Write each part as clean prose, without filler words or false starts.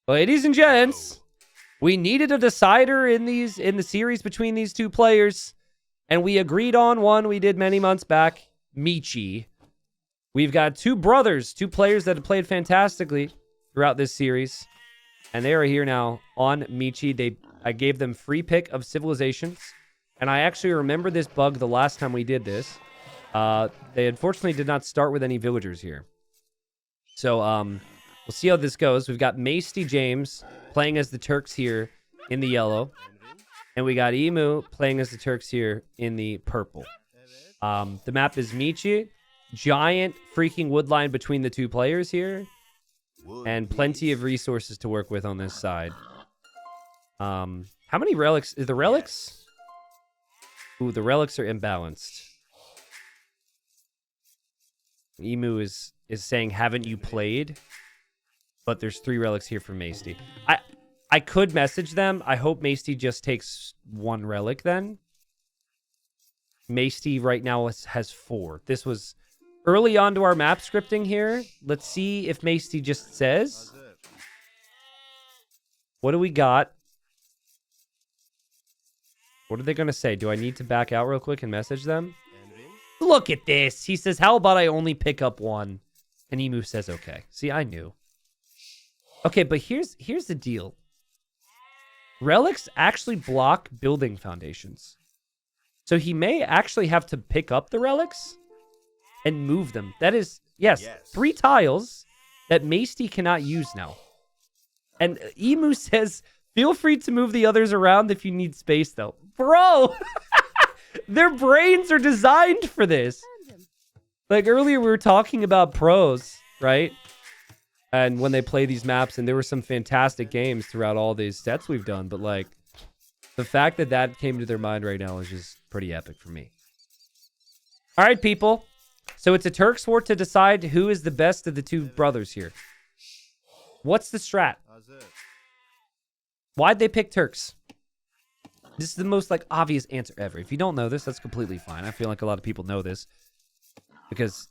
Ladies and gents, we needed a decider in the series between these two players, and we agreed on one we did many months back, Michi. We've got two brothers, two players that have played fantastically throughout this series, and they are here now on Michi. I gave them free pick of civilizations, and I actually remember this bug the last time we did this. They unfortunately did not start with any villagers here. So, we'll see how this goes. We've got Masty James playing as the Turks here in the yellow. And we got Emu playing as the Turks here in the purple. The map is Michi. Giant freaking wood line between the two players here. And plenty of resources to work with on this side. How many relics? Is the relics? Ooh, the relics are imbalanced. Emu is saying, haven't you played? But there's 3 relics here for Masty. I could message them. I hope Masty just takes 1 relic then. Masty right now has 4. This was early on to our map scripting here. Let's see if Masty just says. What do we got? What are they going to say? Do I need to back out real quick and message them? Look at this. He says, how about I only pick up 1? And Emu says, okay. See, I knew. Okay, but here's the deal. Relics actually block building foundations. So he may actually have to pick up the relics and move them. That is, yes. 3 tiles that Masty cannot use now. And Emu says, feel free to move the others around if you need space, though. Bro! Their brains are designed for this. Like earlier we were talking about pros, right? And when they play these maps, and there were some fantastic games throughout all these sets we've done, but like the fact that that came to their mind right now is just pretty epic for me. All right, people. So it's a Turks war to decide who is the best of the two brothers here. What's the strat? Why'd they pick Turks? This is the most like obvious answer ever. If you don't know this, that's completely fine. I feel like a lot of people know this because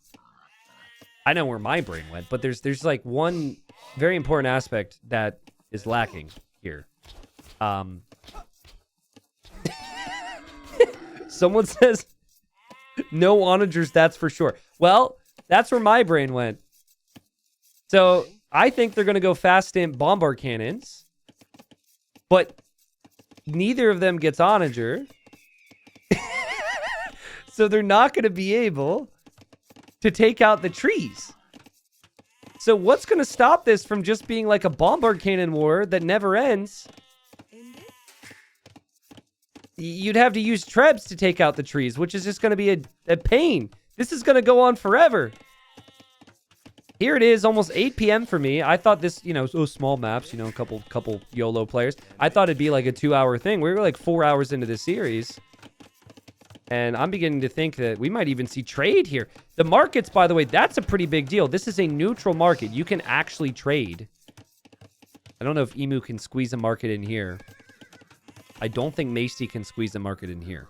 I know where my brain went, but there's like one very important aspect that is lacking here. Someone says no onagers, that's for sure. Well, that's where my brain went. So I think they're going to go fast in Bombard cannons, but neither of them gets onager. So they're not going to be able to take out the trees. So what's going to stop this from just being like a Bombard cannon war that never ends? You'd have to use trebs to take out the trees, which is just going to be a pain. This is going to go on forever. Here it is, almost 8 p.m. for me. I thought this, so small maps, a couple YOLO players. I thought it'd be like a 2-hour thing. We were like 4 hours into the series. And I'm beginning to think that we might even see trade here. The markets, by the way, that's a pretty big deal. This is a neutral market. You can actually trade. I don't know if Emu can squeeze a market in here. I don't think Masty can squeeze a market in here.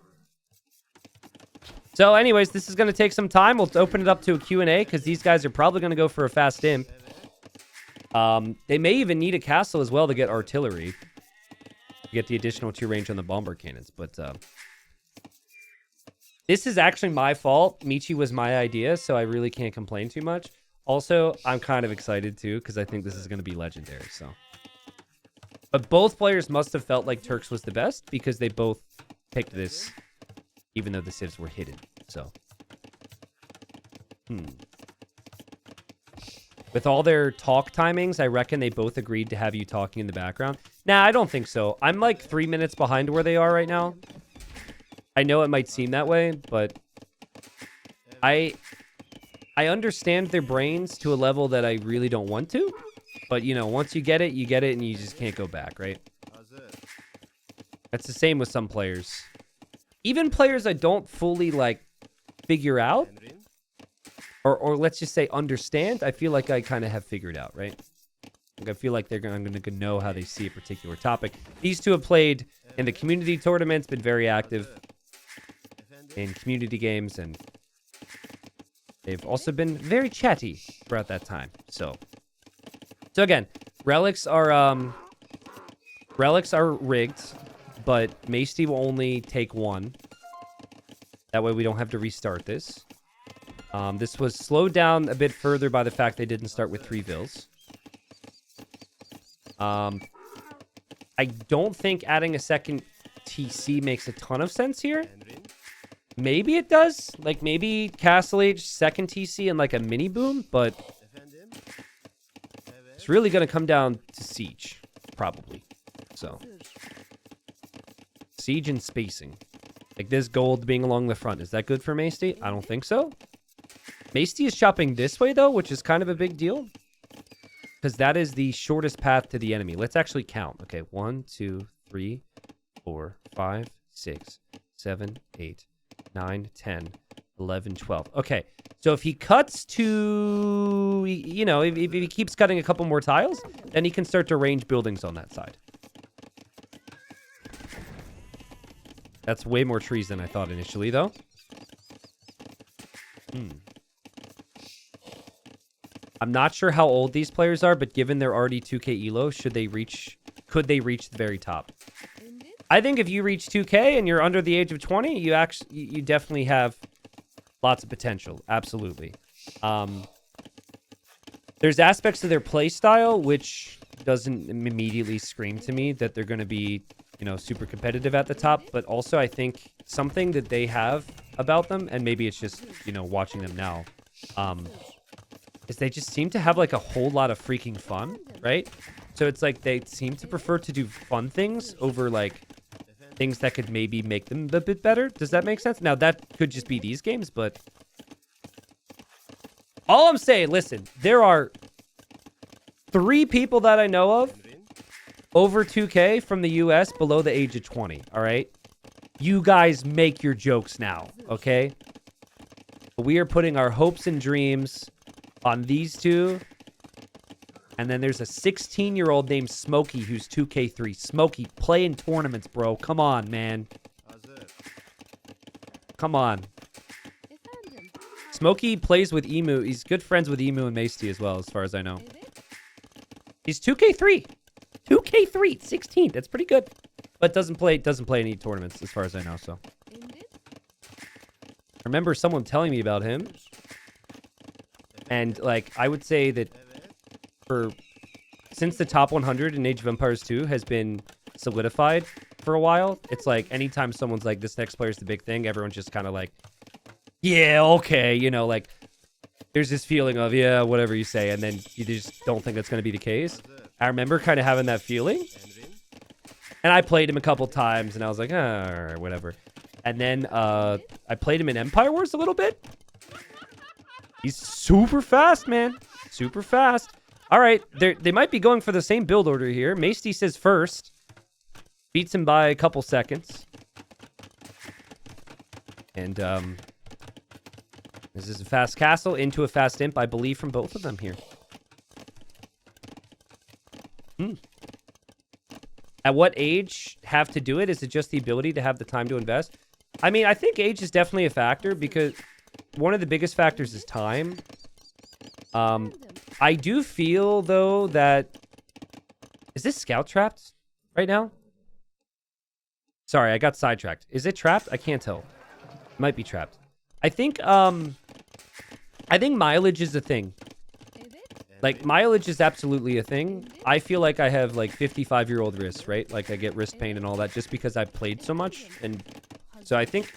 So anyways, this is going to take some time. We'll open it up to a Q&A because these guys are probably going to go for a fast imp. They may even need a castle as well to get artillery. To get the additional 2 range on the Bombard cannons. But this is actually my fault. Michi was my idea, so I really can't complain too much. Also, I'm kind of excited too because I think this is going to be legendary. So, but both players must have felt like Turks was the best because they both picked this. Even though the civs were hidden, so. With all their talk timings, I reckon they both agreed to have you talking in the background. Nah, I don't think so. I'm like 3 minutes behind where they are right now. I know it might seem that way, but I understand their brains to a level that I really don't want to. But, once you get it, and you just can't go back, right? That's the same with some players. Even players I don't fully, figure out, or let's just say understand, I feel like I kind of have figured out, right? Like I feel like I'm going to know how they see a particular topic. These two have played in the community tournaments, been very active in community games, and they've also been very chatty throughout that time. So again, Relics are rigged, but Masty will only take one. That way we don't have to restart this. This was slowed down a bit further by the fact they didn't start with 3 vills. I don't think adding a second TC makes a ton of sense here. Maybe it does. Like, maybe Castle Age, second TC, and like a mini boom, but it's really going to come down to Siege, probably. So, Siege and spacing. Like this gold being along the front. Is that good for Masty? I don't think so. Masty is chopping this way, though, which is kind of a big deal. Because that is the shortest path to the enemy. Let's actually count. Okay, 1, 2, 3, 4, 5, 6, 7, 8, 9, 10, 11, 12. Okay, so if he cuts to, you know, if he keeps cutting a couple more tiles, then he can start to range buildings on that side. That's way more trees than I thought initially, though. I'm not sure how old these players are, but given they're already 2K elo, could they reach the very top? I think if you reach 2K and you're under the age of 20, you definitely have lots of potential. Absolutely. There's aspects of their play style which doesn't immediately scream to me that they're going to be, you know, super competitive at the top, but also I think something that they have about them, and maybe it's just, you know, watching them now, is they just seem to have like a whole lot of freaking fun, right? So it's like they seem to prefer to do fun things over like things that could maybe make them a bit better. Does that make sense? Now that could just be these games, but all I'm saying, listen, there are 3 people that I know of over 2K from the US below the age of 20, all right? You guys make your jokes now, okay? We are putting our hopes and dreams on these 2. And then there's a 16-year-old named Smokey who's 2K3. Smokey, play in tournaments, bro. Come on, man. Come on. Smokey plays with Emu. He's good friends with Emu and Masty as well, as far as I know. He's 2K3. 2K3, 16. That's pretty good. But doesn't play any tournaments, as far as I know, so. I remember someone telling me about him. And, like, I would say that since the top 100 in Age of Empires 2 has been solidified for a while, it's like anytime someone's like, this next player's the big thing, everyone's just kind of like, yeah, okay, you know, like, there's this feeling of, yeah, whatever you say, and then you just don't think that's going to be the case. I remember kind of having that feeling, and I played him a couple times, and I was like, all right, whatever. And then I played him in Empire Wars a little bit. He's super fast, man. Super fast. All right, they might be going for the same build order here. Masty says first. Beats him by a couple seconds. And this is a fast castle into a fast imp, I believe, from both of them here. At what age have to do it? Is it just the ability to have the time to invest? I mean, I think age is definitely a factor because one of the biggest factors is time. I do feel, though, that... Is this scout trapped right now? Sorry, I got sidetracked. Is it trapped? I can't tell. It might be trapped. I think mileage is a thing. Like, mileage is absolutely a thing. I feel like I have, like, 55-year-old wrists, right? Like, I get wrist pain and all that just because I've played so much. And so I think...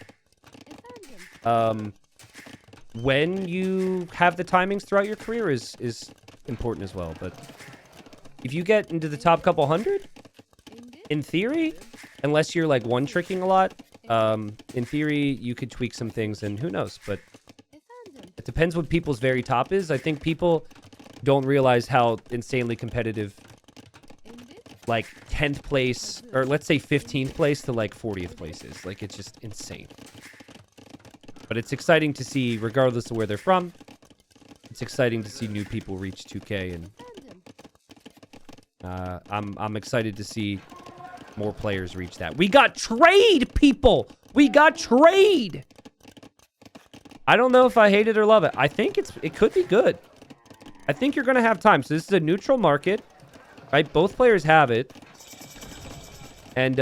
when you have the timings throughout your career is important as well. But if you get into the top couple hundred, in theory, unless you're like one-tricking a lot, in theory, you could tweak some things and who knows. But it depends what people's very top is. I think people don't realize how insanely competitive like 10th place, or let's say 15th place to like 40th place is. Like, it's just insane. But it's exciting to see, regardless of where they're from. It's exciting to see new people reach 2K, and I'm excited to see more players reach that. We got trade, people. We got trade. I don't know if I hate it or love it. I think it could be good. I think you're gonna have time. So this is a neutral market. Right? Both players have it. And,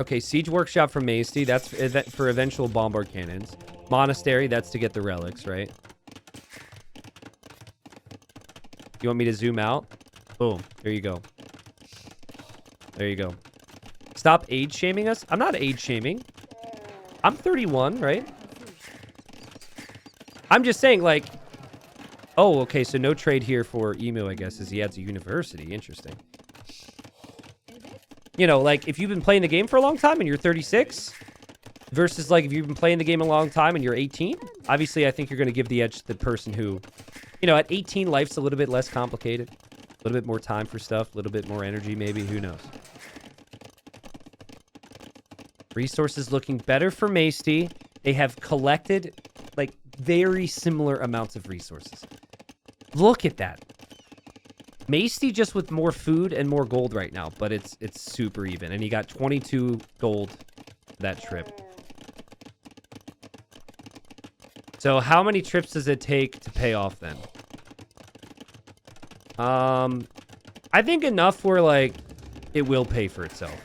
okay, Siege Workshop from Maesty. That's for eventual Bombard Cannons. Monastery, that's to get the relics, right? You want me to zoom out? Boom. There you go. There you go. Stop age shaming us. I'm not age shaming. I'm 31, right? I'm just saying, like... Oh, okay, so no trade here for Emu, I guess, as he adds a university. Interesting. You know, like, if you've been playing the game for a long time and you're 36... versus, like, if you've been playing the game a long time and you're 18... obviously, I think you're going to give the edge to the person who... You know, at 18, life's a little bit less complicated. A little bit more time for stuff. A little bit more energy, maybe. Who knows? Resources looking better for Maesty. They have collected, like, very similar amounts of resources. Look at that. Maesty just with more food and more gold right now, but it's super even. And he got 22 gold that trip. So how many trips does it take to pay off then? I think enough where, like, it will pay for itself.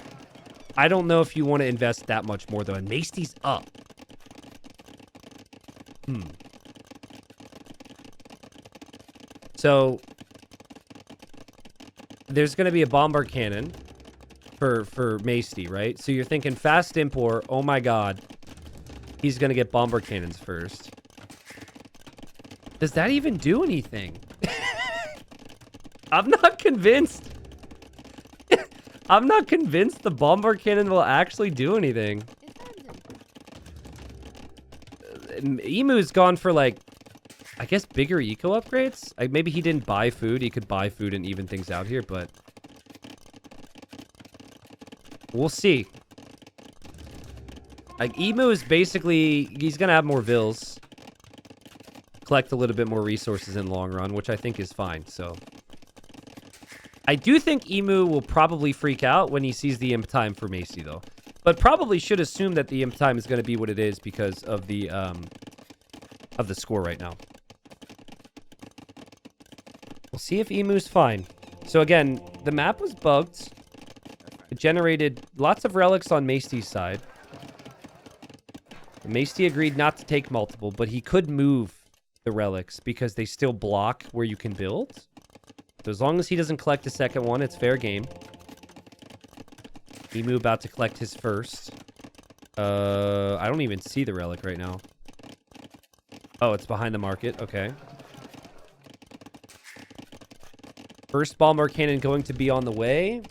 I don't know if you want to invest that much more, though. And Maesty's up. So, there's going to be a Bombard Cannon for Maesty, right? So you're thinking fast import. Oh, my God. He's going to get Bombard Cannons first. Does that even do anything? I'm not convinced. I'm not convinced the Bombard Cannon will actually do anything. Emu's gone for, like, I guess bigger eco upgrades? Like, maybe he didn't buy food. He could buy food and even things out here, but... we'll see. Like, Emu is basically... he's gonna have more vills. Collect a little bit more resources in the long run, which I think is fine, so... I do think Emu will probably freak out when he sees the imp time for Maesty, though. But probably should assume that the imp time is going to be what it is because of the score right now. We'll see if Emu's fine. So again, the map was bugged. It generated lots of relics on Maesty's side. Maesty agreed not to take multiple, but he could move the relics because they still block where you can build. So as long as he doesn't collect a second one, it's fair game. Emu about to collect his first. I don't even see the relic right now. Oh, it's behind the market. Okay. First Bombard Cannon going to be on the way.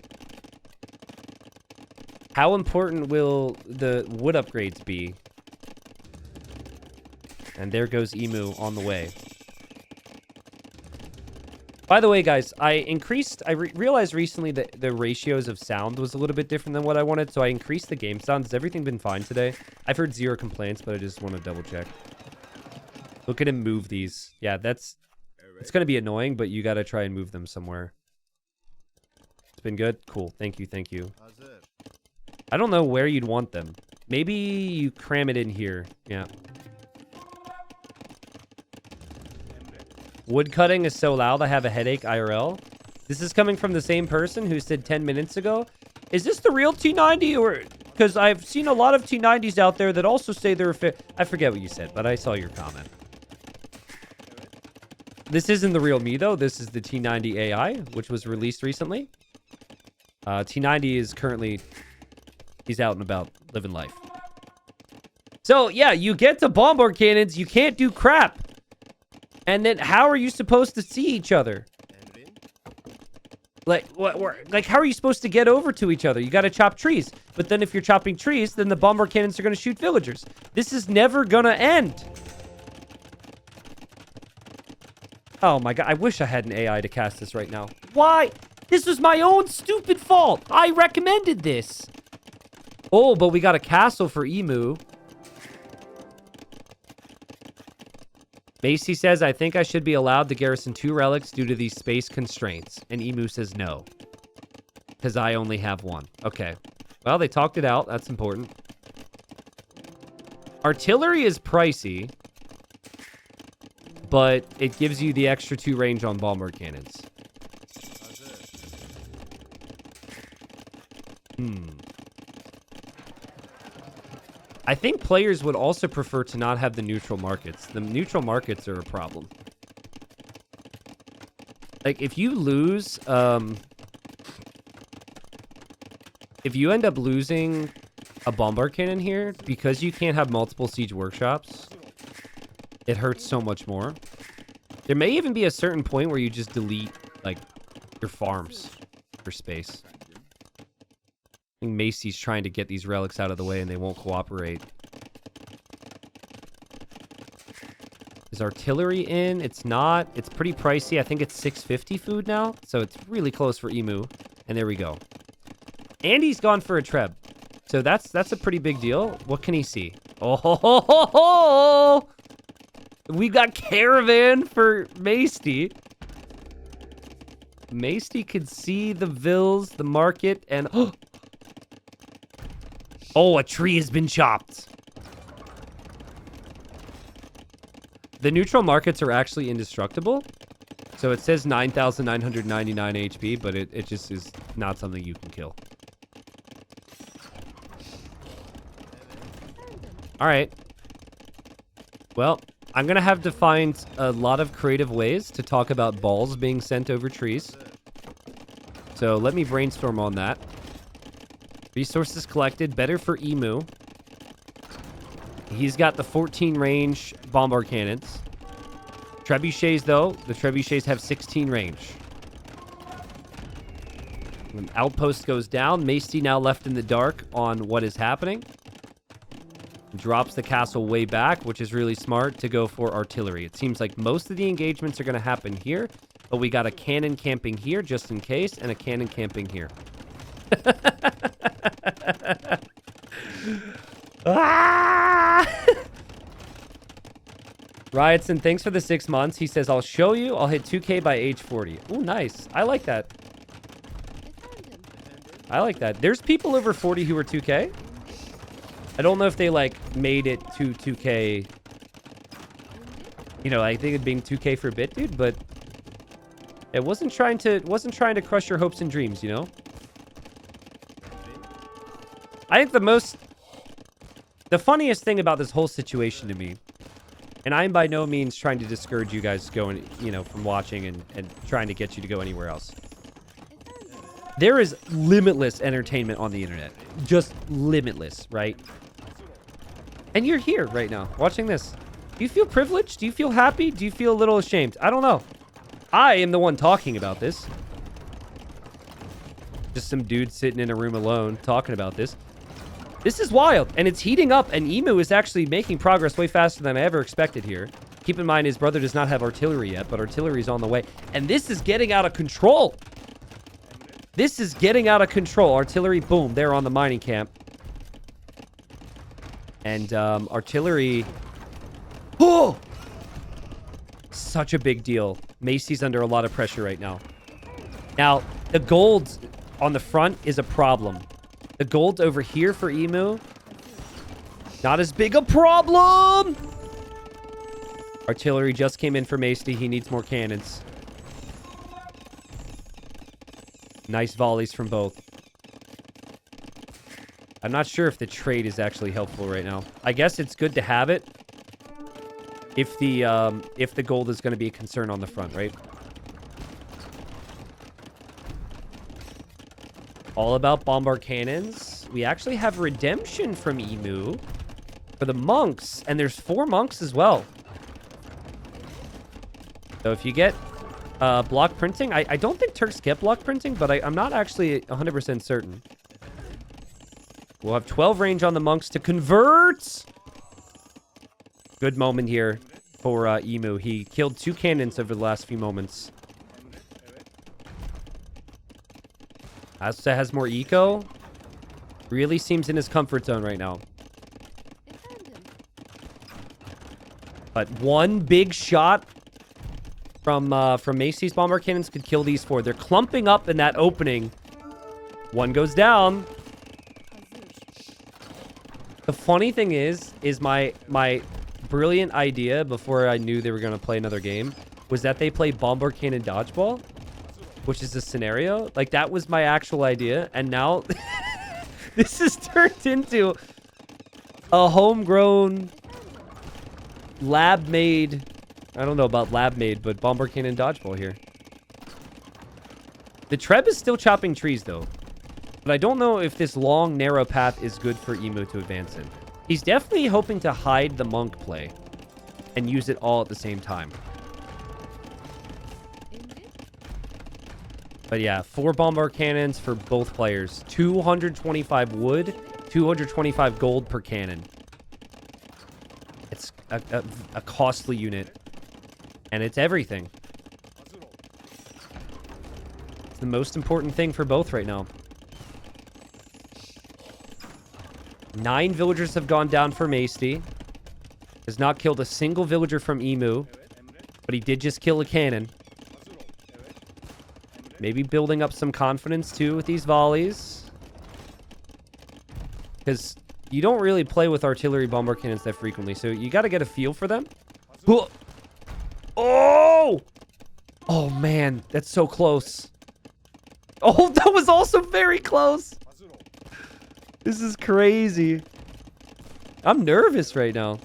How important will the wood upgrades be? And there goes Emu on the way. By the way, guys, I realized recently that the ratios of sound was a little bit different than what I wanted, so I increased the game sound. Has everything been fine today? I've heard 0 complaints, but I just want to double check. Look at him move these. Yeah, it's going to be annoying, but you got to try and move them somewhere. It's been good? Cool. Thank you, thank you. I don't know where you'd want them. Maybe you cram it in here. Yeah. Wood cutting is so loud I have a headache IRL. This is coming from the same person who said 10 minutes ago. Is this the real T90 or... because I've seen a lot of T90s out there that also say they're... I forget what you said, but I saw your comment. This isn't the real me, though. This is the T90 AI, which was released recently. T90 is currently... he's out and about, living life. So, yeah, you get to Bombard Cannons, you can't do crap. And then how are you supposed to see each other? Like, like, how are you supposed to get over to each other? You got to chop trees. But then if you're chopping trees, then the Bombard Cannons are going to shoot villagers. This is never going to end. Oh my god, I wish I had an AI to cast this right now. Why? This was my own stupid fault. I recommended this. Oh, but we got a castle for Emu. Macy says, I think I should be allowed to garrison 2 relics due to these space constraints. And Emu says no. Because I only have 1. Okay. Well, they talked it out. That's important. Artillery is pricey. But it gives you the extra 2 range on Bombard Cannons. I think players would also prefer to not have the neutral markets. The neutral markets are a problem. Like, if you lose, if you end up losing a Bombard cannon here, because you can't have multiple siege workshops, it hurts so much more. There may even be a certain point where you just delete, like, your farms for space. I think Macy's trying to get these relics out of the way and they won't cooperate. Is artillery in? It's not. It's pretty pricey. I think it's 650 food now. So it's really close for Emu. And there we go. And he's gone for a Treb. So that's a pretty big deal. What can he see? Oh, ho, ho, ho, ho! We got Caravan for Maesty. Maesty could see the vills, the market, and... Oh, a tree has been chopped. The neutral markets are actually indestructible. So it says 9,999 HP, but it just is not something you can kill. All right. Well, I'm going to have to find a lot of creative ways to talk about balls being sent over trees. So let me brainstorm on that. Resources collected, better for Emu. He's got the 14 range Bombard cannons. Trebuchets, though, the Trebuchets have 16 range. When Outpost goes down, Maesty now left in the dark on what is happening. Drops the castle way back, which is really smart to go for artillery. It seems like most of the engagements are going to happen here, but we got a cannon camping here just in case, and a cannon camping here. Riotson, thanks for the 6 months. He says, I'll show you. I'll hit 2K by age 40. Ooh, nice. I like that. I like that. There's people over 40 who are 2K. I don't know if they, like, made it to 2K. You know, I think it being 2K for a bit, dude, but it wasn't trying to crush your hopes and dreams, you know? I think the funniest thing about this whole situation to me, and I'm by no means trying to discourage you guys going, you know, from watching and trying to get you to go anywhere else. There is limitless entertainment on the internet. Just limitless, right? And you're here right now, watching this. Do you feel privileged? Do you feel happy? Do you feel a little ashamed? I don't know. I am the one talking about this. Just some dude sitting in a room alone talking about this. This is wild, and it's heating up, and Emu is actually making progress way faster than I ever expected here. Keep in mind, his brother does not have artillery yet, but artillery is on the way. And this is getting out of control. This is getting out of control. Artillery, boom, they're on the mining camp. And artillery... Oh! Such a big deal. Macy's under a lot of pressure right now. Now, the gold on the front is a problem. The gold over here for Emu, not as big a problem. Artillery just came in for Maesty. He needs more cannons. Nice volleys from both. I'm not sure if the trade is actually helpful right now. I guess it's good to have it if the gold is going to be a concern on the front, right? All about Bombard cannons. We actually have redemption from Emu for the monks, and there's 4 monks as well. So if you get block printing, I don't think Turks get block printing, but I'm not actually 100% certain. We'll have 12 range on the monks to convert. Good moment here for Emu. He killed 2 cannons over the last few moments. Asta has more eco. Really seems in his comfort zone right now. But one big shot from Macy's Bombard cannons could kill these 4. They're clumping up in that opening. One goes down. The funny thing is my brilliant idea before I knew they were going to play another game was that they play Bombard Cannon Dodgeball, which is a scenario. Like, that was my actual idea. And now This is turned into a homegrown, lab-made... I don't know about lab-made, but Bombard Cannon Dodgeball here. The Treb is still chopping trees, though. But I don't know if this long, narrow path is good for Emu to advance in. He's definitely hoping to hide the Monk play and use it all at the same time. But yeah, 4 Bombard Cannons for both players. 225 wood, 225 gold per cannon. It's a costly unit. And it's everything. It's the most important thing for both right now. 9 villagers have gone down for Masty. Has not killed a single villager from Emu. But he did just kill a cannon. Maybe building up some confidence, too, with these volleys. Because you don't really play with artillery bombard cannons that frequently. So you got to get a feel for them. Oh! Oh, man. That's so close. Oh, that was also very close. This is crazy. I'm nervous right now.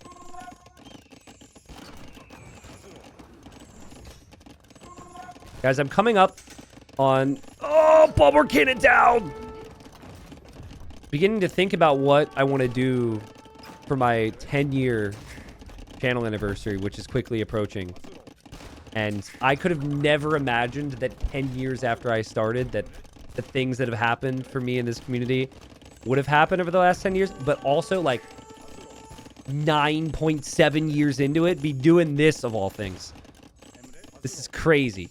Guys, I'm coming up on... Oh, Bombard Cannon down! Beginning to think about what I want to do for my 10-year channel anniversary, which is quickly approaching. And I could have never imagined that 10 years after I started, that the things that have happened for me in this community would have happened over the last 10 years. But also, like, 9.7 years into it, be doing this of all things. This is crazy.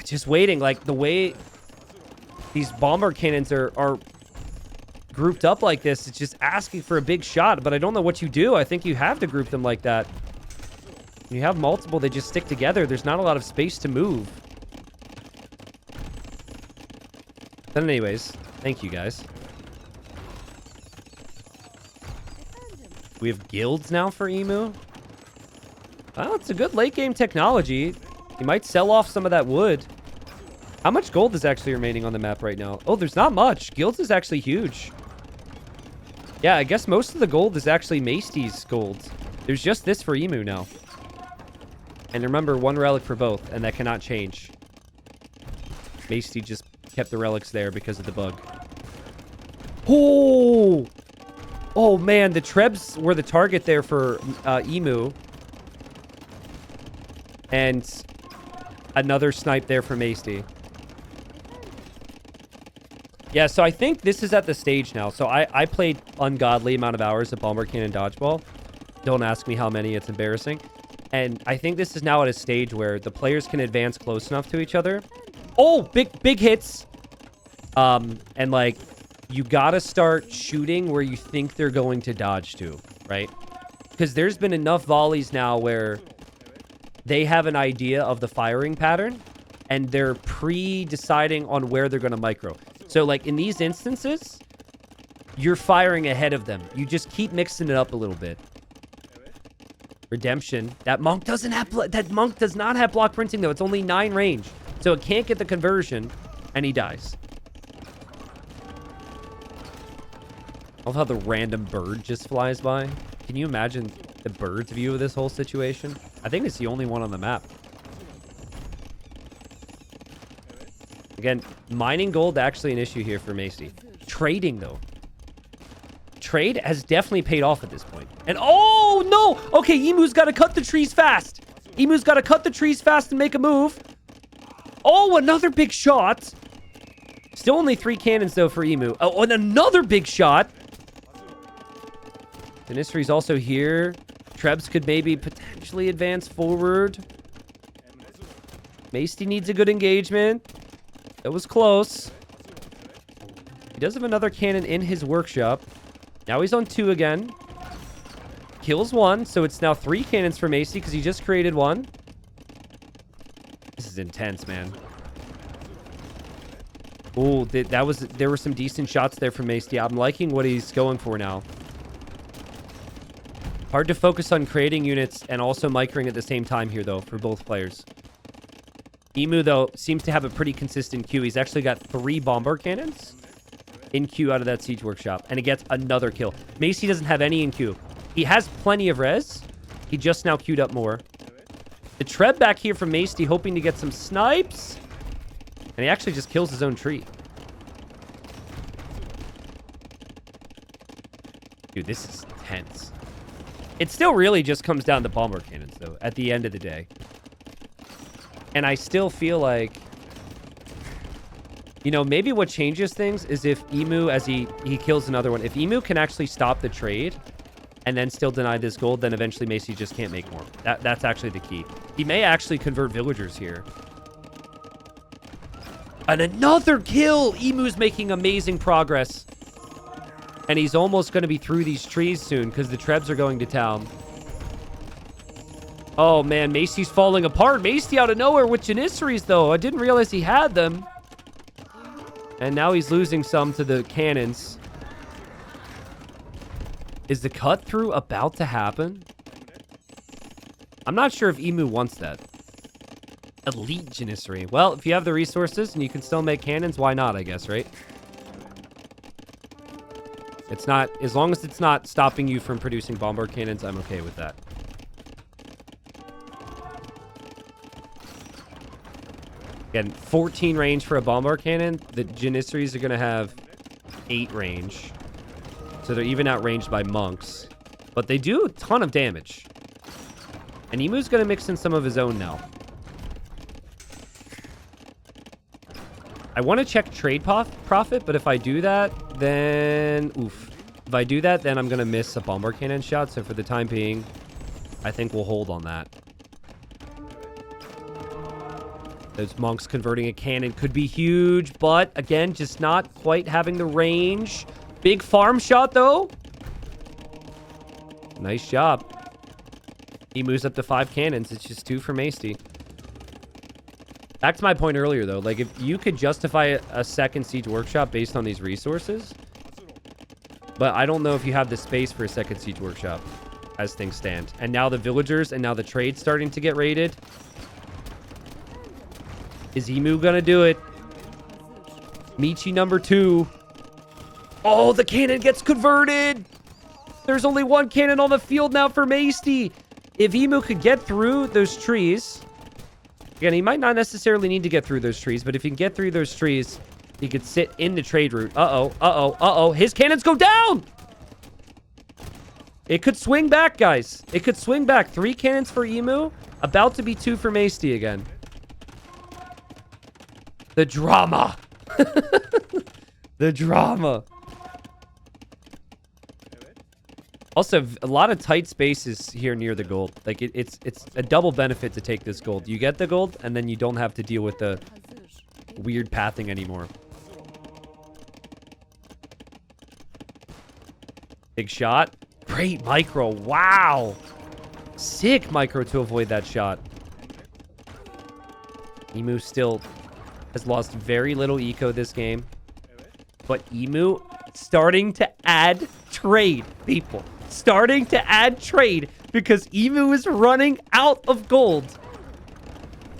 Just waiting, like, the way these Bombard Cannons are grouped up like this, it's just asking for a big shot, but I don't know what you do. I think you have to group them like that. When you have multiple, they just stick together. There's not a lot of space to move. But anyways, thank you guys. We have guilds now for Emu. Well, it's a good late game technology. You might sell off some of that wood. How much gold is actually remaining on the map right now? Oh, there's not much. Guilds is actually huge. Yeah, I guess most of the gold is actually Masty's gold. There's just this for Emu now. And remember, 1 relic for both, and that cannot change. Masty just kept the relics there because of the bug. Oh! Oh, man, the Trebs were the target there for Emu. And another snipe there for Masty. Yeah, so I think this is at the stage now. So I played ungodly amount of hours of Bombard Cannon Dodgeball. Don't ask me how many, it's embarrassing. And I think this is now at a stage where the players can advance close enough to each other. Oh, big hits. And like, you gotta start shooting where you think they're going to dodge to, right? Because there's been enough volleys now where they have an idea of the firing pattern and they're pre-deciding on where they're going to micro. So like in these instances, you're firing ahead of them. You just keep mixing it up a little bit. Redemption. That monk does not have block printing though. It's only 9 range. So it can't get the conversion and he dies. I love how the random bird just flies by. Can you imagine the bird's view of this whole situation? I think it's the only one on the map. Again, mining gold actually an issue here for Masty. Trading, though. Trade has definitely paid off at this point. And, oh, no! Okay, Emu's got to cut the trees fast. Emu's got to cut the trees fast and make a move. Oh, another big shot. Still only 3 cannons, though, for Emu. Oh, and another big shot. Dinistri's also here. Trebs could maybe potentially advance forward. Masty needs a good engagement. That was close. He does have another cannon in his workshop. Now he's on 2 again. Kills 1, so it's now 3 cannons for Masty because he just created 1. This is intense, man. Oh, there were some decent shots there from Masty. I'm liking what he's going for now. Hard to focus on creating units and also microing at the same time here, though, for both players. Emu, though, seems to have a pretty consistent queue. He's actually got 3 Bombard cannons in queue out of that Siege Workshop. And he gets another kill. Macy doesn't have any in queue. He has plenty of res. He just now queued up more. The Treb back here from Macy, hoping to get some snipes. And he actually just kills his own tree. Dude, this is tense. It still really just comes down to Bombard cannons, though, at the end of the day. And I still feel like, you know, maybe what changes things is if Emu, as he kills another one, if Emu can actually stop the trade and then still deny this gold, then eventually Macy just can't make more. That's actually the key. He may actually convert villagers here. And another kill! Emu's making amazing progress. And he's almost going to be through these trees soon because the Trebs are going to town. Oh, man. Macy's falling apart. Macy out of nowhere with Janissaries, though. I didn't realize he had them. And now he's losing some to the cannons. Is the cut through about to happen? I'm not sure if Emu wants that. Elite Janissary. Well, if you have the resources and you can still make cannons, why not, I guess, right? It's not, as long as it's not stopping you from producing Bombard cannons, I'm okay with that. Again, 14 range for a Bombard cannon. The Janissaries are going to have 8 range. So they're even outranged by monks. But they do a ton of damage. And Emu's going to mix in some of his own now. I want to check trade profit, but if I do that, then... Oof. If I do that, then I'm going to miss a Bombard cannon shot. So for the time being, I think we'll hold on that. Those monks converting a cannon could be huge, but again, just not quite having the range. Big farm shot, though. Nice job. He moves up to 5 cannons. It's just 2 for Macy. Back to my point earlier, though. Like, if you could justify a second Siege Workshop based on these resources, but I don't know if you have the space for a second Siege Workshop as things stand. And now the villagers and now the trade's starting to get raided. Is Emu gonna do it? Michi number 2. Oh, the cannon gets converted. There's only 1 cannon on the field now for Macy. If Emu could get through those trees... Again, he might not necessarily need to get through those trees, but if he can get through those trees, he could sit in the trade route. Uh-oh, uh-oh, uh-oh. His cannons go down! It could swing back, guys. It could swing back. 3 cannons for Emu. About to be 2 for Macy again. The drama. The drama. Also, a lot of tight spaces here near the gold. Like, it's a double benefit to take this gold. You get the gold, and then you don't have to deal with the weird pathing anymore. Big shot. Great micro. Wow. Sick micro to avoid that shot. Emu still has lost very little eco this game. But Emu starting to add trade, people. Starting to add trade because Emu is running out of gold.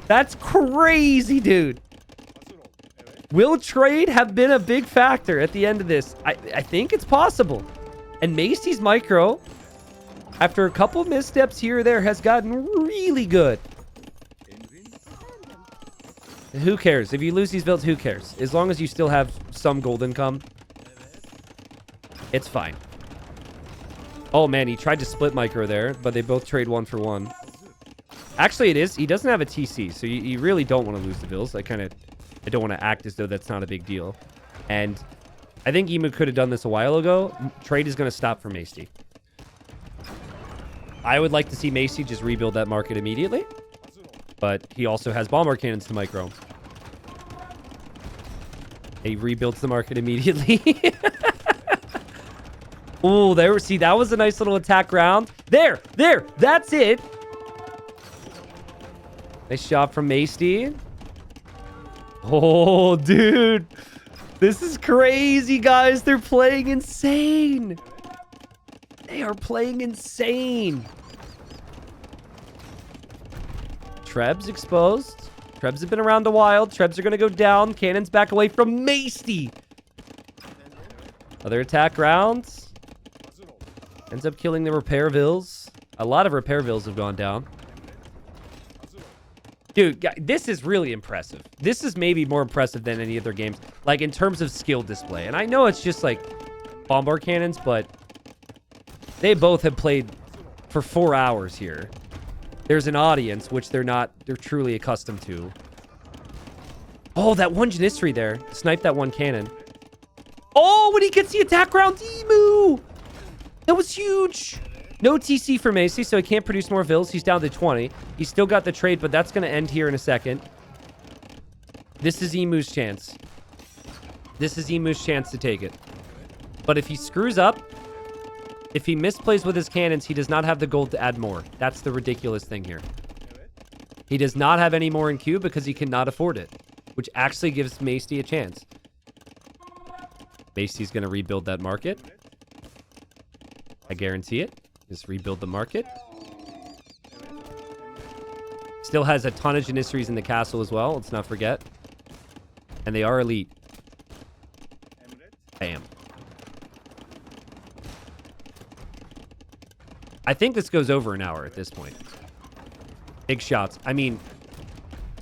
That's crazy, dude. Will trade have been a big factor at the end of this? I think it's possible. And Macy's micro, after a couple missteps here or there, has gotten really good. Who cares? If you lose these builds, who cares? As long as you still have some gold income, it's fine. Oh, man, he tried to split micro there, but they both trade 1 for 1. Actually, it is. He doesn't have a TC, so you really don't want to lose the bills. I don't want to act as though that's not a big deal. And I think Emu could have done this a while ago. Trade is going to stop for Macy. I would like to see Macy just rebuild that market immediately. But he also has Bombard cannons to micro. He rebuilds the market immediately. Oh, there. See, that was a nice little attack round. There. That's it. Nice shot from Macy. Oh, dude. This is crazy, guys. They're playing insane. They are playing insane. Treb's exposed. Trebs have been around a while. Trebs are going to go down. Cannons back away from Macy. Other attack rounds. Ends up killing the Repairvilles. A lot of Repairvilles have gone down. Dude, this is really impressive. This is maybe more impressive than any other games. Like, in terms of skill display. And I know it's just, like, Bombard cannons, but they both have played for 4 hours here. There's an audience, which they're truly accustomed to. Oh, that one Janissary there. Sniped that one cannon. Oh, when he gets the attack round, Emu! That was huge! No TC for Macy, so he can't produce more vills. He's down to 20. He's still got the trade, but that's going to end here in a second. This is Emu's chance. This is Emu's chance to take it. But if he screws up, if he misplays with his cannons, he does not have the gold to add more. That's the ridiculous thing here. He does not have any more in queue because he cannot afford it, which actually gives Macy a chance. Macy's going to rebuild that market. I guarantee it. Just rebuild the market. Still has a ton of Janissaries in the castle as well. Let's not forget. And they are elite. Bam. I think this goes over an hour at this point. Big shots. I mean,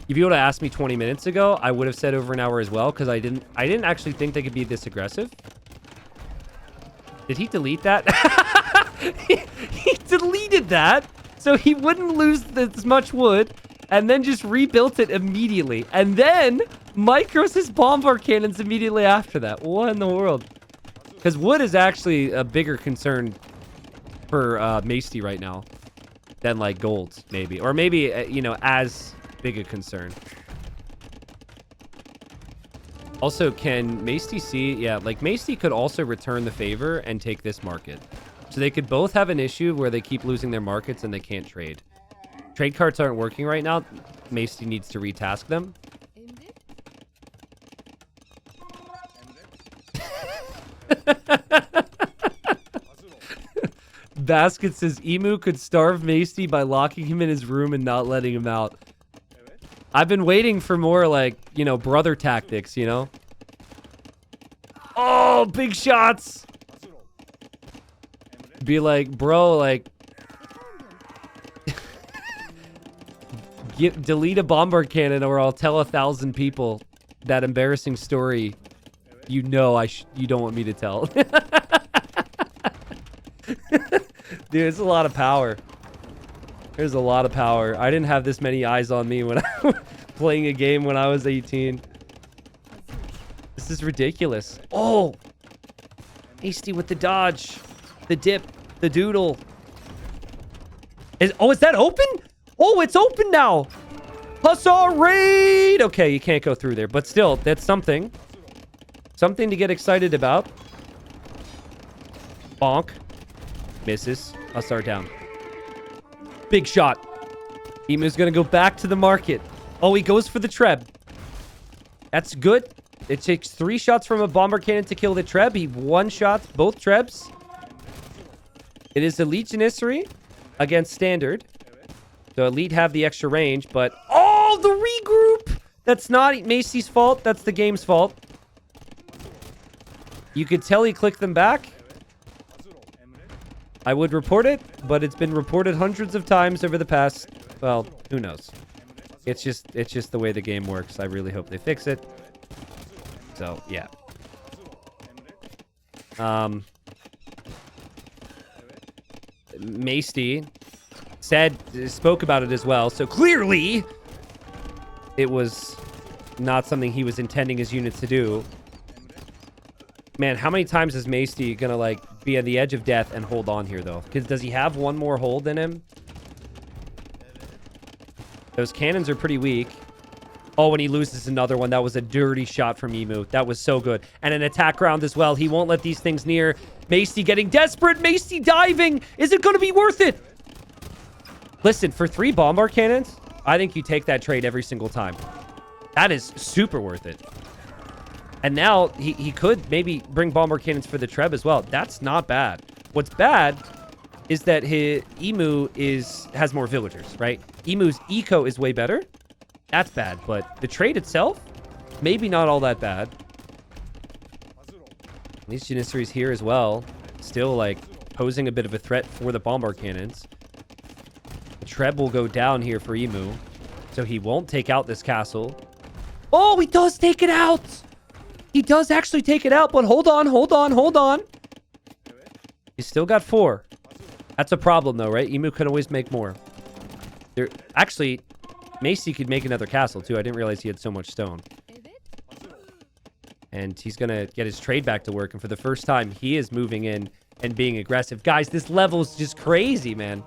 if you would have asked me 20 minutes ago, I would have said over an hour as well, because I didn't actually think they could be this aggressive. Did he delete that? he deleted that so he wouldn't lose this much wood, and then just rebuilt it immediately. And then micros his Bombard cannons immediately after that. What in the world? Because wood is actually a bigger concern for Macy right now than like gold, maybe. Or maybe, you know, as big a concern. Also, can Macy see? Yeah, like Macy could also return the favor and take this market. So they could both have an issue where they keep losing their markets and they can't trade. Trade cards aren't working right now. Macy needs to retask them. Basket says Emu could starve Macy by locking him in his room and not letting him out. I've been waiting for more, like, you know, brother tactics, you know? Oh, big shots! Be like, bro, like... delete a Bombard cannon or I'll tell 1,000 people that embarrassing story you know you don't want me to tell. Dude, it's a lot of power. There's a lot of power. I didn't have this many eyes on me when I was playing a game when I was 18. This is ridiculous. Oh! Hasty with the dodge. The dip. The doodle. Is that open? Oh, it's open now. Hussar raid! Okay, you can't go through there. But still, that's something. Something to get excited about. Bonk. Misses. Hussar down. Big shot. Emu's gonna go back to the market. Oh, he goes for the Treb. That's good. It takes 3 shots from a Bombard cannon to kill the Treb. He one-shots both Trebs. It is Elite Janissary against Standard. So Elite have the extra range, but... Oh, the regroup! That's not Macy's fault. That's the game's fault. You could tell he clicked them back. I would report it, but it's been reported hundreds of times over the past... Well, who knows? It's just the way the game works. I really hope they fix it. So, yeah. Macy spoke about it as well. So clearly, it was not something he was intending his units to do. Man, how many times is Macy gonna like be at the edge of death and hold on here though? Because does he have one more hold in him? Those cannons are pretty weak. Oh, and he loses another one. That was a dirty shot from Emu. That was so good. And an attack round as well. He won't let these things near. Macy getting desperate. Macy diving. Is it going to be worth it? Listen, for 3 Bombard cannons, I think you take that trade every single time. That is super worth it. And now he could maybe bring Bombard cannons for the Treb as well. That's not bad. What's bad is that his Emu has more villagers, right? Emu's eco is way better. That's bad, but the trade itself, maybe not all that bad. These Janissaries here as well, still like posing a bit of a threat for the Bombard cannons. Treb will go down here for Emu, so he won't take out this castle. Oh, he does take it out! He does actually take it out, but hold on. He's still got 4. That's a problem though, right? Emu could always make more. Actually, Macy could make another castle too. I didn't realize he had so much stone. And he's going to get his trade back to work. And for the first time, he is moving in and being aggressive. Guys, this level's just crazy, man.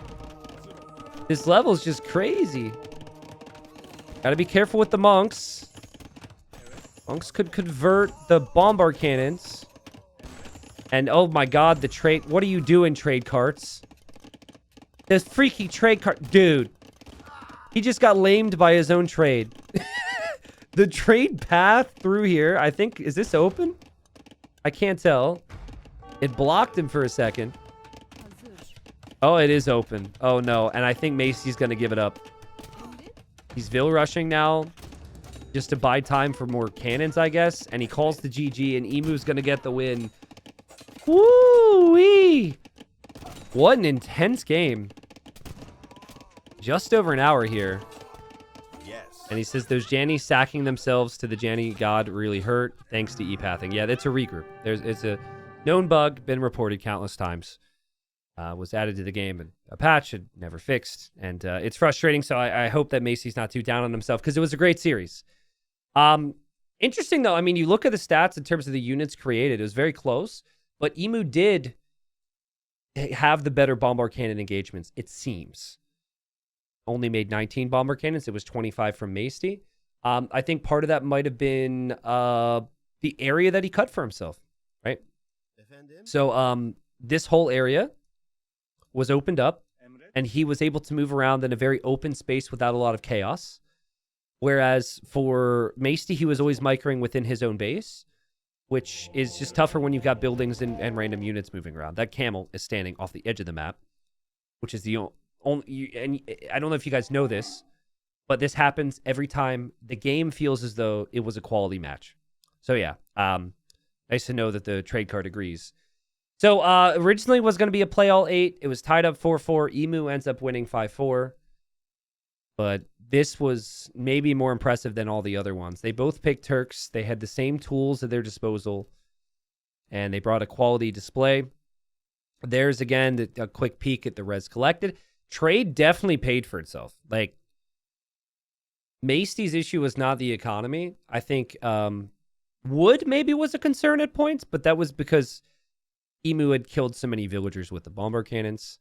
This level's just crazy. Gotta be careful with the monks. Monks could convert the Bombard cannons. And oh my god, the trade... What are you doing, trade carts? This freaky trade cart... Dude. He just got lamed by his own trade. The trade path through here, I think... Is this open? I can't tell. It blocked him for a second. Oh, it is open. Oh, no. And I think Macy's going to give it up. He's Vil rushing now. Just to buy time for more cannons, I guess. And he calls the GG, and Emu's going to get the win. Woo-wee! What an intense game. Just over an hour here. And he says those Jannies sacking themselves to the Janny god really hurt thanks to E-pathing. Yeah, that's a regroup. It's a known bug, been reported countless times. Was added to the game, and a patch had never fixed. And it's frustrating, so I hope that Macy's not too down on himself, because it was a great series. Interesting, though. I mean, you look at the stats in terms of the units created. It was very close, but Emu did have the better Bombard cannon engagements, it seems. Only made 19 Bombard cannons. It was 25 from Macy. I think part of that might have been the area that he cut for himself, right? So this whole area was opened up, and he was able to move around in a very open space without a lot of chaos. Whereas for Macy, he was always microing within his own base, which is just tougher when you've got buildings and random units moving around. That camel is standing off the edge of the map, which is the only... And I don't know if you guys know this, but this happens every time the game feels as though it was a quality match. So yeah, nice to know that the trade card agrees. So originally was going to be a play all 8. It was tied up 4-4. Emu ends up winning 5-4. But this was maybe more impressive than all the other ones. They both picked Turks. They had the same tools at their disposal. And they brought a quality display. There's, again, a quick peek at the res collected. Trade definitely paid for itself. Like, Macy's issue was not the economy. I think wood maybe was a concern at points, but that was because Emu had killed so many villagers with the Bombard cannons.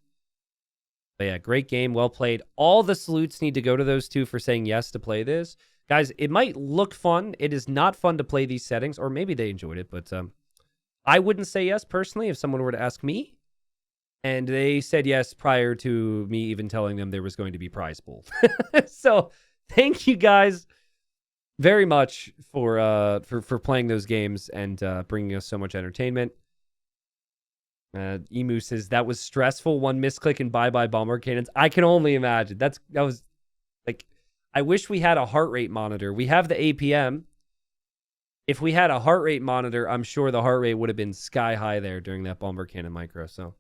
But yeah, great game, well played. All the salutes need to go to those two for saying yes to play this. Guys, it might look fun. It is not fun to play these settings, or maybe they enjoyed it, but I wouldn't say yes personally if someone were to ask me. And they said yes prior to me even telling them there was going to be prize pool. So thank you guys very much for playing those games and bringing us so much entertainment. Emu says that was stressful. One misclick and bye-bye Bombard cannons. I can only imagine. That was like, I wish we had a heart rate monitor. We have the APM. If we had a heart rate monitor, I'm sure the heart rate would have been sky high there during that Bombard cannon micro. So